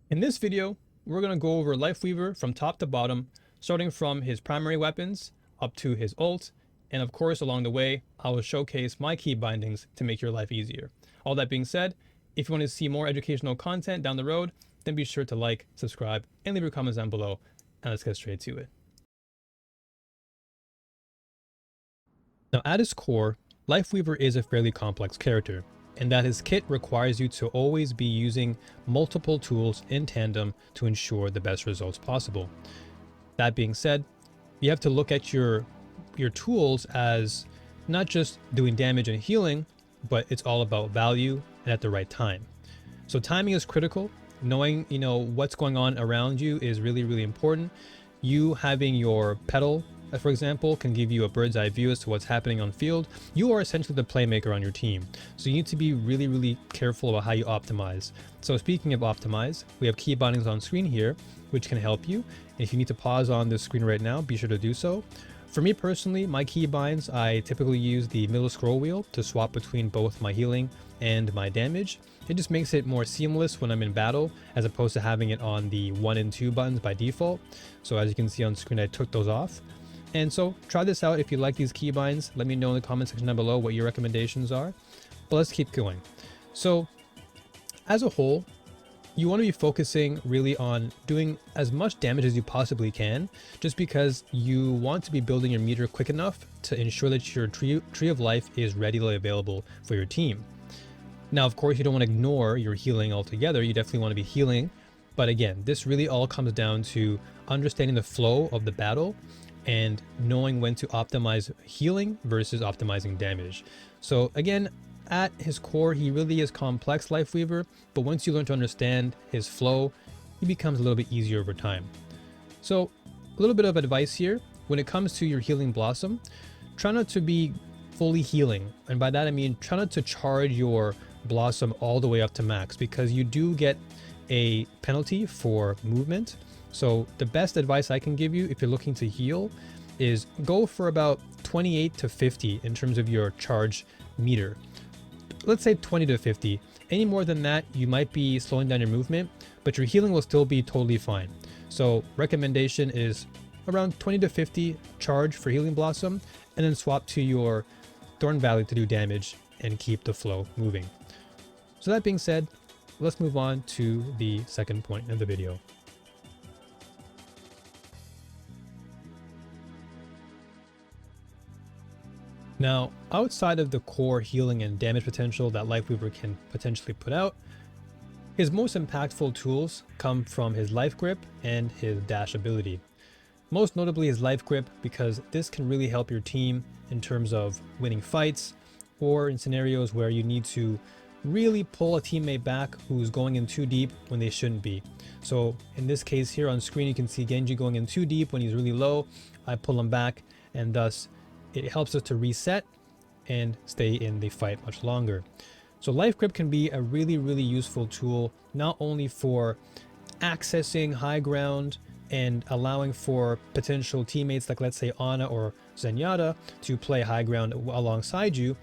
In this video, we're going to go over Lifeweaver from top to bottom, starting from his primary weapons up to his ult, and of course along the way, I will showcase my key bindings to make your life easier. All that being said, if you want to see more educational content down the road, then be sure to like, subscribe, and leave your comments down below, and let's get straight to it. Now at its core, Lifeweaver is a fairly complex character, and that his kit requires you to always be using multiple tools in tandem to ensure the best results possible. That being said, you have to look at your tools as not just doing damage and healing, but it's all about value and at the right time. So timing is critical. Knowing, what's going on around you is really, really important. You having your Petal, for example, can give you a bird's eye view as to what's happening on field. You are essentially the playmaker on your team. So you need to be really, really careful about how you optimize. So speaking of optimize, we have key bindings on screen here, which can help you. If you need to pause on this screen right now, be sure to do so. For me personally, my key binds, I typically use the middle scroll wheel to swap between both my healing and my damage. It just makes it more seamless when I'm in battle, as opposed to having it on the 1 and 2 buttons by default. So as you can see on screen, I took those off. And so try this out if you like these keybinds. Let me know in the comment section down below what your recommendations are. But let's keep going. So as a whole, you want to be focusing really on doing as much damage as you possibly can, just because you want to be building your meter quick enough to ensure that your tree of life is readily available for your team. Now, of course, you don't want to ignore your healing altogether. You definitely want to be healing. But again, this really all comes down to understanding the flow of the battle and knowing when to optimize healing versus optimizing damage. So again, at his core, he really is complex, Lifeweaver, but once you learn to understand his flow, he becomes a little bit easier over time. So a little bit of advice here. When it comes to your healing blossom, try not to be fully healing. And by that I mean try not to charge your blossom all the way up to max, because you do get a penalty for movement. So the best advice I can give you if you're looking to heal is go for about 28 to 50 in terms of your charge meter. Let's say 20 to 50. Any more than that, you might be slowing down your movement, but your healing will still be totally fine. So recommendation is around 20 to 50 charge for healing blossom, and then swap to your Thorn Valley to do damage and keep the flow moving. So that being said, let's move on to the second point of the video. Now, outside of the core healing and damage potential that Lifeweaver can potentially put out, his most impactful tools come from his life grip and his dash ability. Most notably his life grip, because this can really help your team in terms of winning fights or in scenarios where you need to really pull a teammate back who's going in too deep when they shouldn't be. So in this case here on screen, you can see Genji going in too deep when he's really low. I pull him back, and thus it helps us to reset and stay in the fight much longer. So life grip can be a really, really useful tool, not only for accessing high ground and allowing for potential teammates like, let's say, Ana or Zenyatta to play high ground alongside you.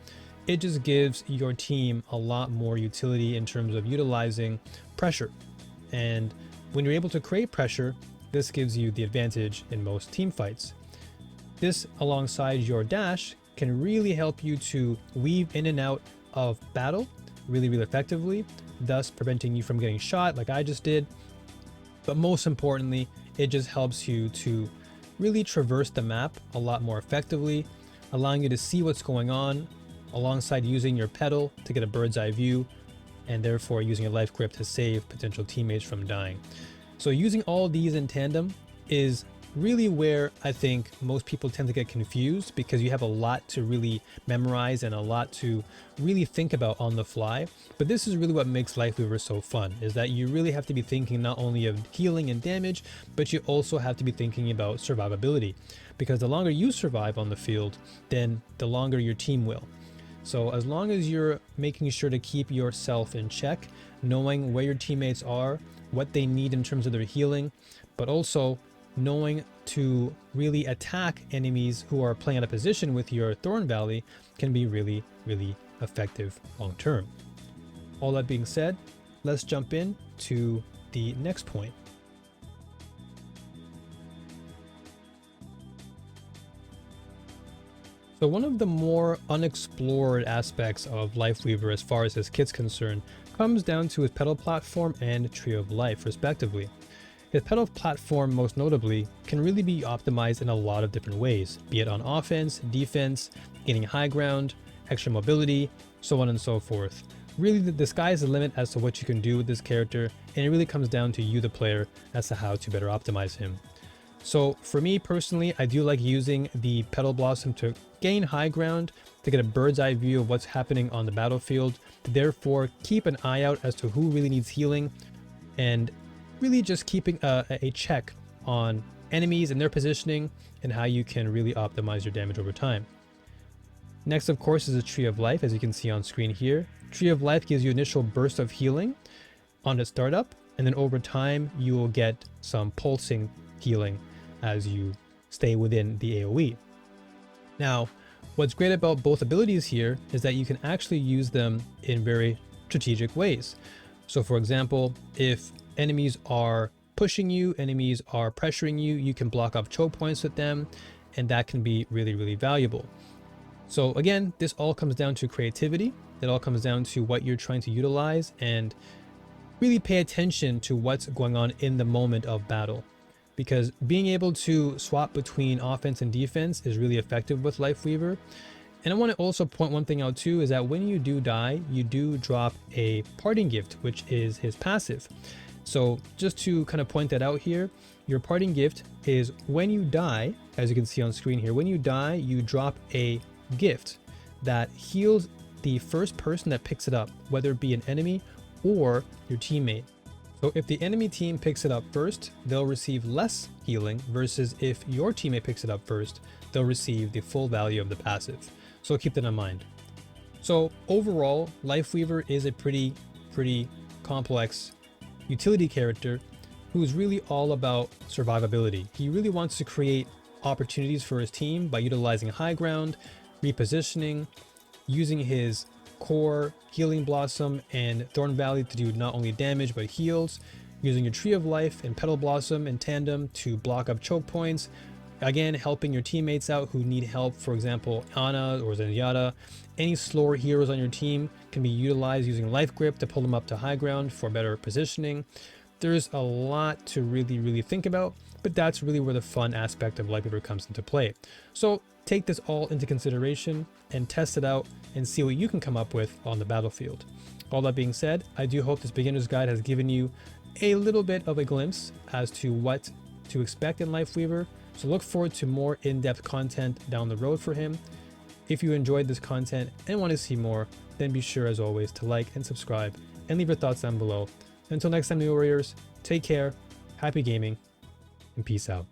It just gives your team a lot more utility in terms of utilizing pressure. And when you're able to create pressure, this gives you the advantage in most team fights. This, alongside your dash, can really help you to weave in and out of battle really, really effectively, thus preventing you from getting shot like I just did. But most importantly, it just helps you to really traverse the map a lot more effectively, allowing you to see what's going on, alongside using your Petal to get a bird's eye view, and therefore using a life grip to save potential teammates from dying. So using all these in tandem is really where I think most people tend to get confused, because you have a lot to really memorize and a lot to really think about on the fly. But this is really what makes Lifeweaver so fun, is that you really have to be thinking not only of healing and damage, but you also have to be thinking about survivability, because the longer you survive on the field, then the longer your team will. So as long as you're making sure to keep yourself in check, knowing where your teammates are, what they need in terms of their healing, but also knowing to really attack enemies who are playing out of position with your Thorn Valley, can be really, really effective long term. All that being said, let's jump in to the next point. So one of the more unexplored aspects of Lifeweaver as far as his kit's concerned comes down to his Petal platform and Tree of Life respectively. His Petal platform most notably can really be optimized in a lot of different ways, be it on offense, defense, gaining high ground, extra mobility, so on and so forth. Really the sky is the limit as to what you can do with this character, and it really comes down to you the player as to how to better optimize him. So for me personally, I do like using the Petal Blossom to gain high ground, to get a bird's eye view of what's happening on the battlefield, to therefore keep an eye out as to who really needs healing, and really just keeping a check on enemies and their positioning and how you can really optimize your damage over time. Next, of course, is the Tree of Life, as you can see on screen here. Tree of Life gives you initial burst of healing on the startup, and then over time you will get some pulsing healing as you stay within the AoE. Now, what's great about both abilities here is that you can actually use them in very strategic ways. So for example, if enemies are pushing you, enemies are pressuring you, you can block off choke points with them, and that can be really, really valuable. So again, this all comes down to creativity. It all comes down to what you're trying to utilize and really pay attention to what's going on in the moment of battle. Because being able to swap between offense and defense is really effective with Lifeweaver. And I want to also point one thing out too, is that when you do die, you do drop a parting gift, which is his passive. So just to kind of point that out here, your parting gift is when you die, as you can see on screen here, when you die, you drop a gift that heals the first person that picks it up, whether it be an enemy or your teammate. So if the enemy team picks it up first, they'll receive less healing, versus if your teammate picks it up first, they'll receive the full value of the passive. So keep that in mind. So overall, Lifeweaver is a pretty complex utility character who's really all about survivability. He really wants to create opportunities for his team by utilizing high ground, repositioning, using his core Healing Blossom and Thorn Valley to do not only damage but heals, using your Tree of Life and Petal Blossom in tandem to block up choke points, again helping your teammates out who need help, for example Ana or Zenyatta. Any slower heroes on your team can be utilized using Life Grip to pull them up to high ground for better positioning. There's a lot to really think about, but that's really where the fun aspect of Lifeweaver comes into play. So take this all into consideration and test it out and see what you can come up with on the battlefield. All that being said, I do hope this beginner's guide has given you a little bit of a glimpse as to what to expect in Lifeweaver. So look forward to more in-depth content down the road for him. If you enjoyed this content and want to see more, then be sure as always to like and subscribe and leave your thoughts down below. Until next time, new warriors, take care, happy gaming, and peace out.